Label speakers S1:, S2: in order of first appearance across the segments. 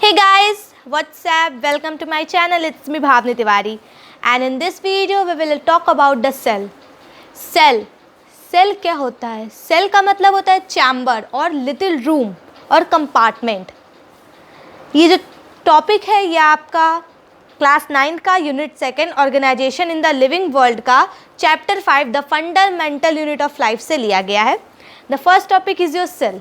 S1: Hey guys, what's up? Welcome to my channel. It's me Bhavni Tiwari, and in this video we will talk about the cell. Cell क्या होता है? Cell का मतलब होता है chamber और little room और कंपार्टमेंट। ये जो टॉपिक है ये आपका क्लास 9 का unit 2 organisation in the living world का chapter 5 the fundamental unit of life से लिया गया है। The first topic is your cell.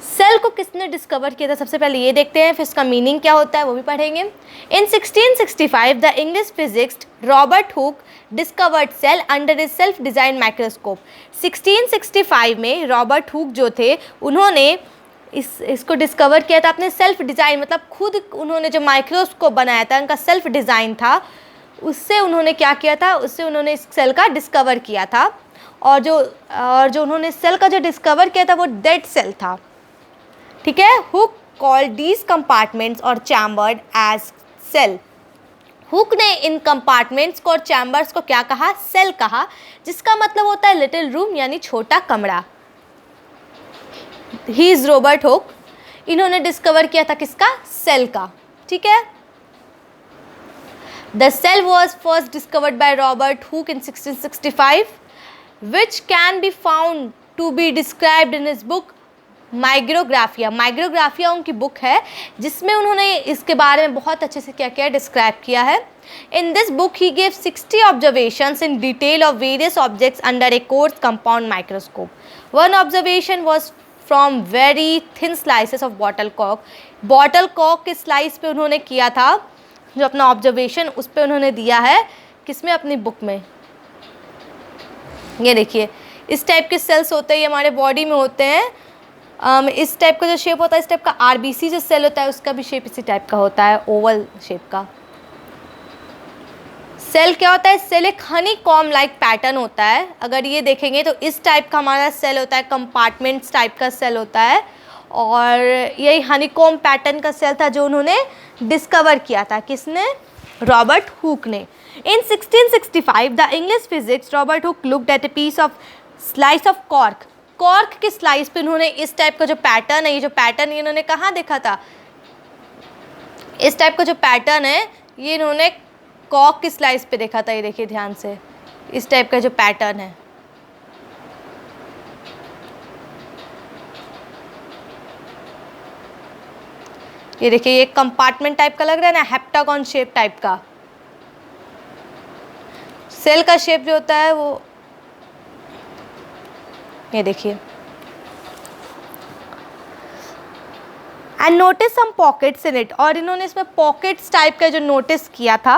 S1: Cell को किसने डिस्कवर किया था? सबसे पहले ये देखते हैं, फिर इसका मीनिंग क्या होता है वो भी पढ़ेंगे। In 1665 the English physicist Robert Hooke discovered cell under his self design microscope. 1665 में रॉबर्ट हुक जो थे उन्होंने इसको डिस्कवर किया था अपने सेल्फ डिज़ाइन, मतलब खुद उन्होंने जो माइक्रोस्कोप बनाया था उनका सेल्फ डिज़ाइन था, उससे उन्होंने क्या किया था, उससे उन्होंने इस सेल का डिस्कवर किया था। और जो उन्होंने सेल का जो डिस्कवर किया था वो डेड सेल था। ठीक है। हुक कॉल्ड दीज कंपार्टमेंट्स और चैम्बर्ड एज सेल। हुक ने इन कंपार्टमेंट्स को और चैम्बर्स को क्या कहा? सेल कहा, जिसका मतलब होता है लिटिल रूम यानी छोटा कमरा। He is Robert Hooke. इन्होंने डिस्कवर किया था किसका? सेल का। ठीक है। The cell was first discovered by Robert Hooke in 1665 which can be found to be described in his book Micrographia. Micrographia उनकी बुक है जिसमें उन्होंने इसके बारे में बहुत अच्छे से क्या किया, डिस्क्राइब किया है। In this book he gave 60 observations in detail of various objects under a coarse compound microscope. One observation was from very thin slices of bottle कॉक। बॉटल कॉक के स्लाइस पे उन्होंने किया था जो अपना ऑब्जर्वेशन, उस पर उन्होंने दिया है किसमें? अपनी बुक में। ये देखिए, इस टाइप के सेल्स होते हैं, ये हमारे बॉडी में होते हैं। इस टाइप का जो शेप होता है, इस टाइप का आरबीसी जो सेल होता है उसका भी शेप इसी टाइप का होता है, ओवल शेप का। सेल क्या होता है? सेल एक हनी कॉम लाइक पैटर्न होता है। अगर ये देखेंगे तो इस टाइप का हमारा सेल होता है, कंपार्टमेंट्स टाइप का सेल होता है, और यही हनी कॉम पैटर्न का सेल था जो उन्होंने डिस्कवर किया था। किसने? रॉबर्ट हुक ने। In 1665 the English physics Robert Hooke looked at a piece of slice of cork. Cork के स्लाइस पे उन्होंने इस टाइप का जो पैटर्न है, ये जो पैटर्न ये इन्होंने कहाँ देखा था? इस टाइप का जो पैटर्न है ये इन्होंने कॉर्क की स्लाइस पे देखा था। ये देखिए ध्यान से, इस टाइप का जो पैटर्न है, ये देखिए, ये कंपार्टमेंट टाइप का लग रहा है ना, हेप्टागन शेप टाइप का। सेल का शेप जो होता है वो ये देखिए। And notice some pockets in it, और इन्होंने इसमें पॉकेट्स टाइप का जो नोटिस किया था।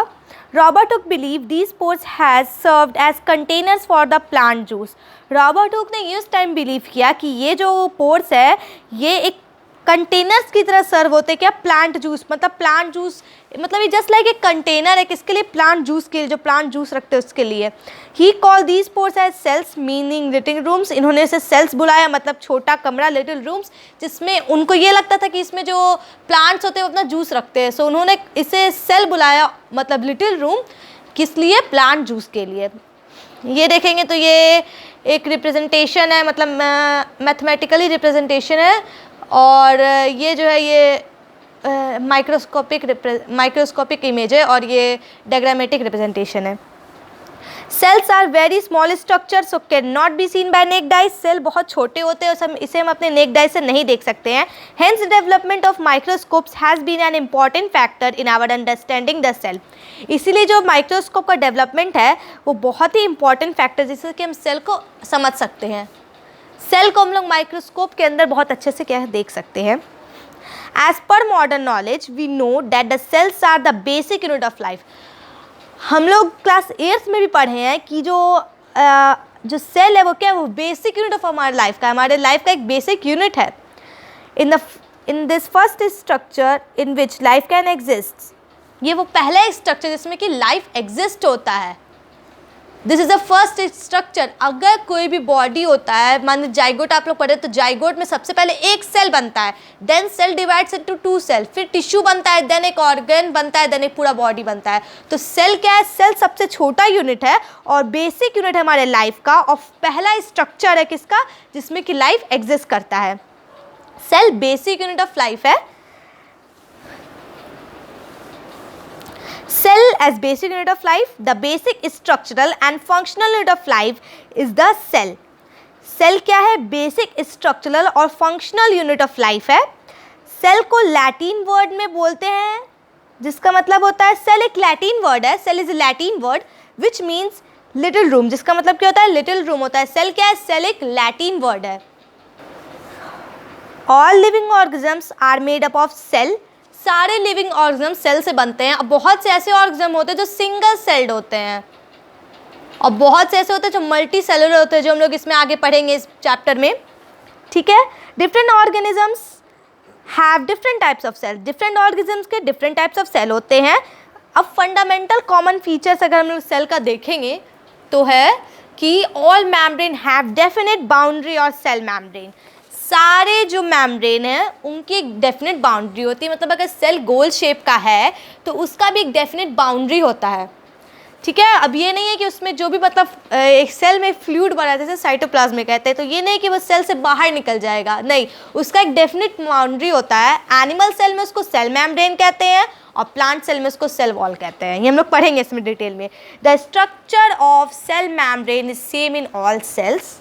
S1: Robert Hooke believe these pores has served as containers for the plant juice. Robert Hooke ने इस टाइम बिलीव किया कि ये जो पोर्स है ये एक कंटेनर्स की तरह सर्व होते हैं। क्या? प्लांट जूस, मतलब प्लांट जूस मतलब ये जस्ट लाइक एक कंटेनर है, किसके लिए? प्लांट जूस के लिए, जो प्लांट जूस रखते हैं उसके लिए। He call these pores as cells meaning little rooms. इन्होंने इसे सेल्स बुलाया, मतलब छोटा कमरा, लिटिल रूम्स, जिसमें उनको ये लगता था कि इसमें जो प्लांट्स होते हैं वो अपना जूस रखते हैं, सो उन्होंने इसे सेल बुलाया, मतलब लिटिल रूम। किस लिए? प्लांट जूस के लिए। ये देखेंगे तो ये एक रिप्रेजेंटेशन है, मतलब मैथमेटिकली रिप्रेजेंटेशन है, और ये जो है ये माइक्रोस्कोपिक इमेज है, और ये डायग्रामेटिक रिप्रेजेंटेशन है। Cells are very small structure so can not be seen by naked eye. Cell बहुत छोटे होते हैं और इसे हम अपने नेक्ड आई से नहीं देख सकते हैं। Hence development of microscopes has been an important factor in our understanding the cell. इसीलिए जो माइक्रोस्कोप का डेवलपमेंट है वो बहुत ही इंपॉर्टेंट फैक्टर, जिससे कि हम सेल को समझ सकते हैं। सेल को हम लोग माइक्रोस्कोप के अंदर बहुत अच्छे से क्या है देख सकते हैं। As per modern knowledge we know that the cells are the basic unit of life. हम लोग क्लास 8 में भी पढ़े हैं कि जो सेल है वो क्या है? वो बेसिक यूनिट ऑफ हमारे लाइफ का, हमारे लाइफ का एक बेसिक यूनिट है। In this first structure in which life can exist. ये वो पहला स्ट्रक्चर जिसमें कि लाइफ एग्जिस्ट होता है। This is the first structure. अगर कोई भी बॉडी होता है, मान लीजिए जाइगोट आप लोग पढ़े, तो जाइगोट में सबसे पहले एक सेल बनता है, then cell divides into 2 cell, फिर टिश्यू बनता है, देन एक ऑर्गन बनता है, देन एक पूरा बॉडी बनता है। तो सेल क्या है? सेल सबसे छोटा यूनिट है और बेसिक यूनिट है हमारे लाइफ का, और पहला स्ट्रक्चर है किसका? जिसमें कि लाइफ एग्जिस्ट करता है। Cell basic unit of life है। as basic unit of life, the basic structural and functional unit of life is the cell. Cell क्या है? बेसिक स्ट्रक्चरल और फंक्शनल यूनिट ऑफ लाइफ है। सेल को Latin word में बोलते हैं, जिसका मतलब होता है, सेल एक लैटिन वर्ड है, cell is a Latin word which means little room, जिसका मतलब क्या होता है? लिटिल रूम होता है। सेल क्या है? सेल एक लैटिन वर्ड है। All living organisms are made up of cell, सारे लिविंग ऑर्गेनिज्म सेल से बनते हैं। अब बहुत से ऐसे ऑर्गेनिज्म होते हैं जो सिंगल सेल्ड होते हैं और बहुत से ऐसे होते हैं जो मल्टी सेलुलर होते हैं, जो हम लोग इसमें आगे पढ़ेंगे इस चैप्टर में, ठीक है। Different organisms have different types of cell, different organisms के डिफरेंट टाइप्स ऑफ सेल होते हैं। अब फंडामेंटल कॉमन फीचर्स अगर हम लोग सेल का देखेंगे तो है कि all membrane have definite boundary और सेल मेम्ब्रेन, सारे जो मेम्ब्रेन है उनकी एक डेफिनेट बाउंड्री होती है। मतलब अगर सेल गोल शेप का है तो उसका भी एक डेफिनेट बाउंड्री होता है, ठीक है। अब ये नहीं है कि उसमें जो भी मतलब एक सेल में फ्लूइड बना जैसे साइटोप्लाज्म में कहते हैं, तो ये नहीं कि वो सेल से बाहर निकल जाएगा, नहीं, उसका एक डेफिनेट बाउंड्री होता है। एनिमल सेल में उसको सेल मेम्ब्रेन कहते हैं और प्लांट सेल में उसको सेल वॉल कहते हैं। ये हम लोग पढ़ेंगे इसमें डिटेल में। The structure of cell membrane is same in all cells,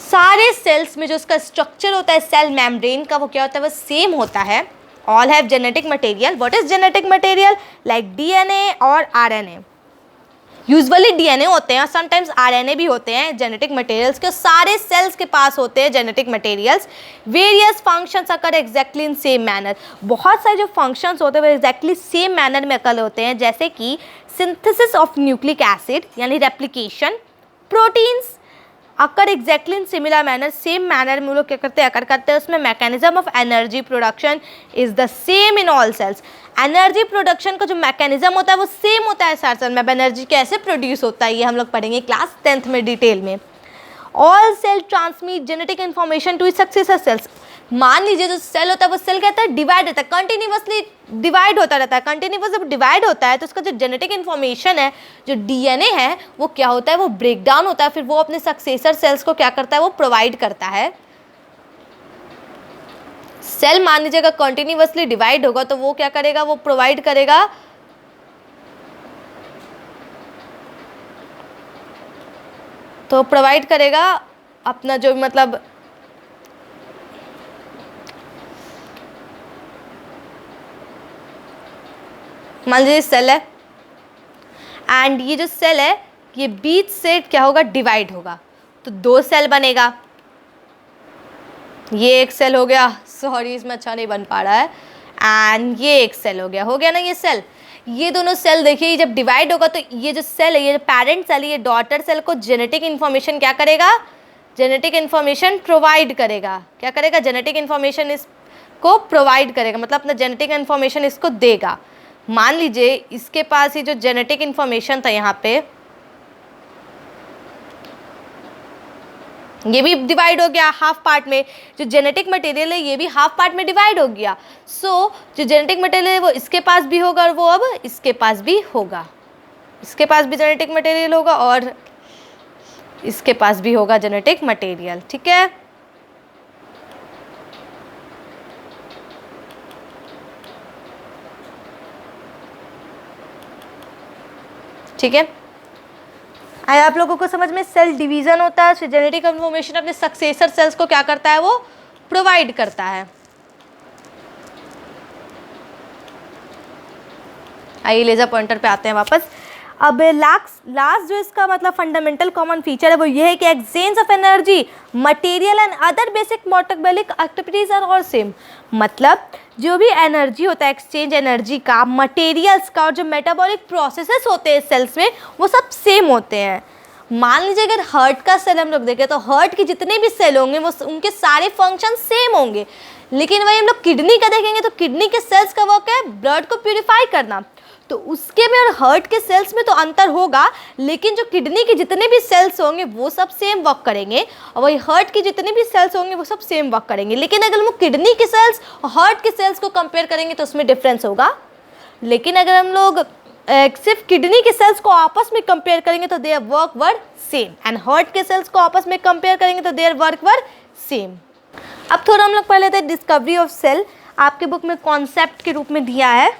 S1: सारे सेल्स में जो उसका स्ट्रक्चर होता है सेल मेम्ब्रेन का, वो क्या होता है? वो सेम होता है। All have genetic material. What is genetic material? Like DNA और आरएनए। यूजुअली डीएनए होते हैं और समटाइम्स आरएनए भी होते हैं जेनेटिक मटेरियल्स के, सारे सेल्स के पास होते हैं genetic materials. Various functions occur exactly in same manner, बहुत सारे जो फंक्शंस होते हैं वो एग्जैक्टली सेम मैनर में अकर होते हैं, जैसे कि सिंथेसिस ऑफ न्यूक्लिक एसिड यानी replication. Proteins occur exactly in similar manner, same manner में वो लोग क्या करते हैं? अकर करते हैं। उसमें mechanism of energy production is the same in all cells, energy production का जो मैकेनिज्म होता है वो सेम होता है सारे सेल में। अब एनर्जी कैसे प्रोड्यूस होता है ये हम लोग पढ़ेंगे क्लास 10th में डिटेल में। All cell transmit genetic information to successor cells. मान लीजिए जो सेल होता है वो सेल कहता है डिवाइड रहता है, कंटिन्यूसली डिवाइड होता रहता है। कंटिन्यूस जब डिवाइड होता है तो उसका जो जेनेटिक इन्फॉर्मेशन है, जो डीएनए है, वो क्या होता है? वो ब्रेक डाउन होता है, फिर वो अपने सक्सेसर सेल्स को क्या करता है? वो प्रोवाइड करता है। सेल मान लीजिए अगर कंटिन्यूसली डिवाइड होगा तो वो क्या करेगा? वो प्रोवाइड करेगा अपना जो मतलब मान लीजिए सेल है एंड ये जो सेल है ये बीच से क्या होगा? डिवाइड होगा, तो 2 सेल बनेगा। ये एक सेल हो गया, सॉरी इसमें अच्छा नहीं बन पा रहा है, एंड ये एक सेल हो गया ना ये सेल। ये दोनों सेल देखिए जब डिवाइड होगा तो ये जो सेल है, ये जो पेरेंट सेल है, ये डॉटर सेल को जेनेटिक इन्फॉर्मेशन क्या करेगा? जेनेटिक इन्फॉर्मेशन प्रोवाइड करेगा। क्या करेगा? जेनेटिक इन्फॉर्मेशन इसको प्रोवाइड करेगा, मतलब अपना जेनेटिक इन्फॉर्मेशन इसको देगा। मान लीजिए इसके पास ही जो जेनेटिक इन्फॉर्मेशन था यहाँ पे, ये भी डिवाइड हो गया हाफ पार्ट में। जो जेनेटिक मटेरियल है ये भी हाफ पार्ट में डिवाइड हो गया। सो जो जेनेटिक मटेरियल है वो इसके पास भी होगा और वो अब इसके पास भी होगा। इसके पास भी जेनेटिक मटेरियल होगा और इसके पास भी होगा जेनेटिक मटेरियल, ठीक है। ठीक है, आया आप लोगों को समझ में? सेल डिवीजन होता है, जेनेटिक इन्फॉर्मेशन अपने सक्सेसर सेल्स को क्या करता है? वो प्रोवाइड करता है। आइए लेजर पॉइंटर पे आते हैं वापस। अब लास्ट जो इसका मतलब फंडामेंटल कॉमन फीचर है वो ये है कि exchange of energy, material and other basic metabolic activities are all same. मतलब जो भी एनर्जी होता है, एक्सचेंज एनर्जी का, मटेरियल्स का और जो मेटाबॉलिक प्रोसेसेस होते हैं सेल्स में वो सब सेम होते हैं। मान लीजिए अगर हार्ट का सेल हम लोग देखें तो हार्ट के जितने भी सेल होंगे वो उनके सारे फंक्शन सेम होंगे, लेकिन वही हम लोग किडनी का देखेंगे तो किडनी के सेल्स का वर्क है ब्लड को प्यूरिफाई करना, तो उसके में और हार्ट के सेल्स में तो अंतर होगा, लेकिन जो किडनी के जितने भी सेल्स होंगे वो सब सेम वर्क करेंगे और वही हार्ट के जितने भी सेल्स होंगे वो सब सेम वर्क करेंगे। लेकिन अगर हम किडनी के सेल्स और हार्ट के सेल्स को कंपेयर करेंगे तो उसमें डिफरेंस होगा। लेकिन अगर हम लोग सिर्फ किडनी के सेल्स को आपस में कंपेयर करेंगे तो their work were same, and heart के सेल्स को आपस में कंपेयर करेंगे तो देयर वर्क वर सेम। अब थोड़ा हम लोग पढ़ लेते हैं डिस्कवरी ऑफ सेल। आपके बुक में कॉन्सेप्ट के रूप में दिया है।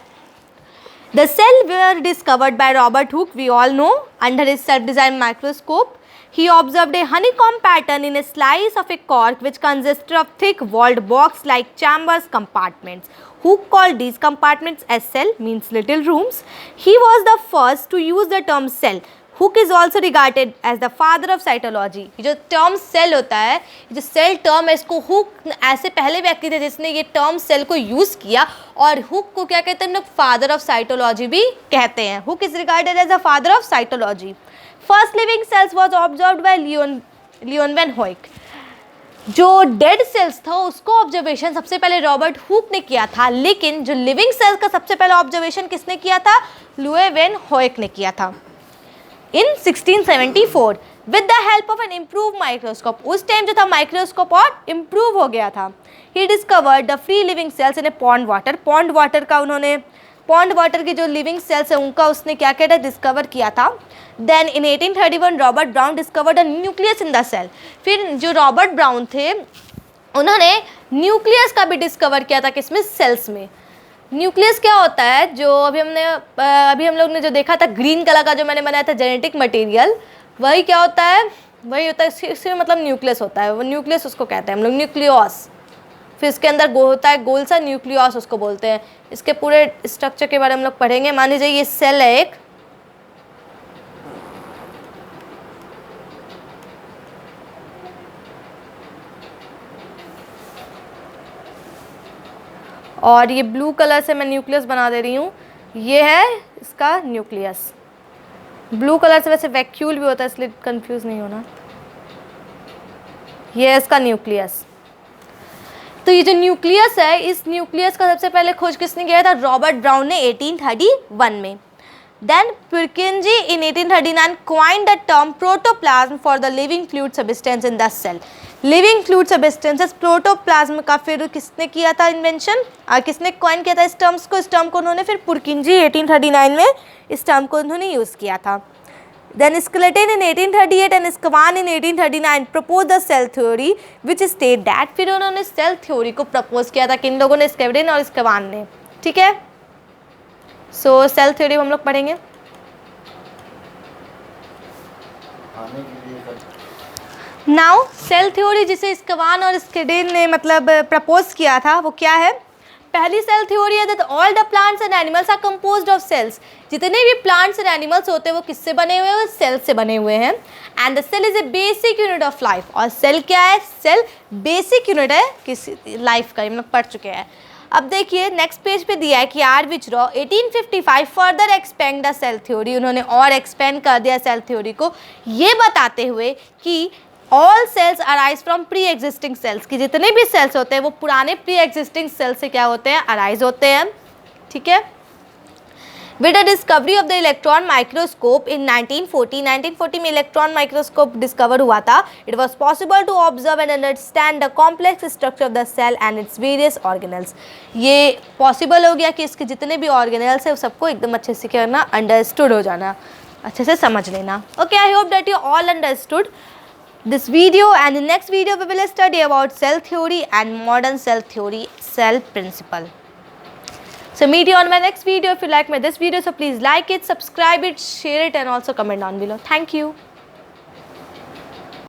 S1: The cell were discovered by Robert Hooke, we all know, under his self-designed microscope. He observed a honeycomb pattern in a slice of a cork which consisted of thick-walled box-like chambers compartments. Hooke called these compartments as cell, means little rooms. He was the first to use the term cell. Hooke is also regarded as the father of cytology. ये जो term cell होता है, जो cell term है, इसको hook ऐसे पहले व्यक्ति थे जिसने ये टर्म सेल को यूज़ किया, और हुक को क्या कहते हैं हम लोग, फादर ऑफ साइटोलॉजी भी कहते हैं। Hooke is regarded as the father of cytology. First living cells was observed by Leeuwenhoek. जो डेड सेल्स था उसको ऑब्जर्वेशन सबसे पहले रॉबर्ट हुक ने किया था, लेकिन जो लिविंग सेल्स का सबसे पहला ऑब्जर्वेशन किसने किया था, लुए वैन होइक ने किया था in 1674 with the help of an improved microscope। उस टाइम जो था माइक्रोस्कोप और इम्प्रूव हो गया था। He discovered the free living cells in a pond water। Pond water का उन्होंने, पॉन्ड वाटर की जो लिविंग सेल्स है उनका उसने क्या किया था, डिस्कवर किया था। Then in 1831 Robert Brown discovered a nucleus in the cell. फिर जो रॉबर्ट ब्राउन थे उन्होंने न्यूक्लियस का भी डिस्कवर किया था, किसमें, सेल्स में। न्यूक्लियस क्या होता है, जो अभी हम लोग ने जो देखा था ग्रीन कलर का जो मैंने बनाया था जेनेटिक मटेरियल, वही क्या होता है, वही होता है, इसमें मतलब न्यूक्लियस होता है, वो न्यूक्लियस उसको कहते हैं हम लोग, न्यूक्लियोस। फिर इसके अंदर होता है गोल सा, न्यूक्लियोस उसको बोलते हैं। इसके पूरे स्ट्रक्चर के बारे में हम लोग पढ़ेंगे। मान लीजिए ये सेल है एक, और ये ब्लू कलर से मैं न्यूक्लियस बना दे रही हूँ, ये है इसका न्यूक्लियस। ब्लू कलर से वैसे वैक्यूल भी होता है, इसलिए कंफ्यूज नहीं होना। ये है इसका न्यूक्लियस। तो ये जो न्यूक्लियस है, इस न्यूक्लियस का सबसे पहले खोज किसने किया था, रॉबर्ट ब्राउन ने 1831 में। Then Purkinje in 1839 coined the term protoplasm for the living fluid substance in the cell। Living fluid substances protoplasm का फिर किसने किया था इन्वेंशन, किसने कॉइन किया था इस टर्म्स को, इस टर्म को उन्होंने फिर पुरकिंजी 1839 में इस टर्म को उन्होंने यूज़ किया था। Then Schleiden in 1838 and Schwann in 1839 propose the cell theory which state that. फिर उन्होंने सेल थ्योरी को प्रपोज किया था, किन लोगों ने, स्केलेटन और स्कवान ने। ठीक है, सो सेल थ्योरी हम लोग पढ़ेंगे। नाउ सेल थ्योरी जिसे स्कवान और स्केडेन ने मतलब प्रपोज किया था, वो क्या है। पहली सेल थ्योरी है that all the plants and animals are composed of cells. जितने भी प्लांट्स एंड एनिमल्स होते हैं वो किससे बने हुए हैं, सेल से बने हुए हैं। And the cell is a basic unit of life. और सेल क्या है, सेल बेसिक यूनिट है किसी लाइफ का, हम लोग पढ़ चुके हैं। अब देखिए नेक्स्ट पेज पे दिया है कि आर विचरॉ 1855 further expand the cell theory. उन्होंने और एक्सपेंड कर दिया सेल थ्योरी को, ये बताते हुए कि all cells arise from pre existing cells, कि जितने भी सेल्स होते हैं वो पुराने प्री एग्जिस्टिंग सेल से क्या होते हैं, अराइज होते हैं। ठीक है, with the discovery of the electron microscope in 1940 में इलेक्ट्रॉन माइक्रोस्कोप डिस्कवर हुआ था। It was possible to observe and understand the complex structure of the cell and its various organelles. ये पॉसिबल हो गया कि इसके जितने भी ऑर्गेनल्स है सबको एकदम अच्छे से क्या करना, अंडरस्टूड हो जाना, अच्छे से समझ लेना। Okay, I hope that you all understood this video, and in next video we will study about cell theory and modern cell theory, cell principle. So meet you on my next video. If you like this video, so please like it, subscribe it, share it, and also comment down below. Thank you.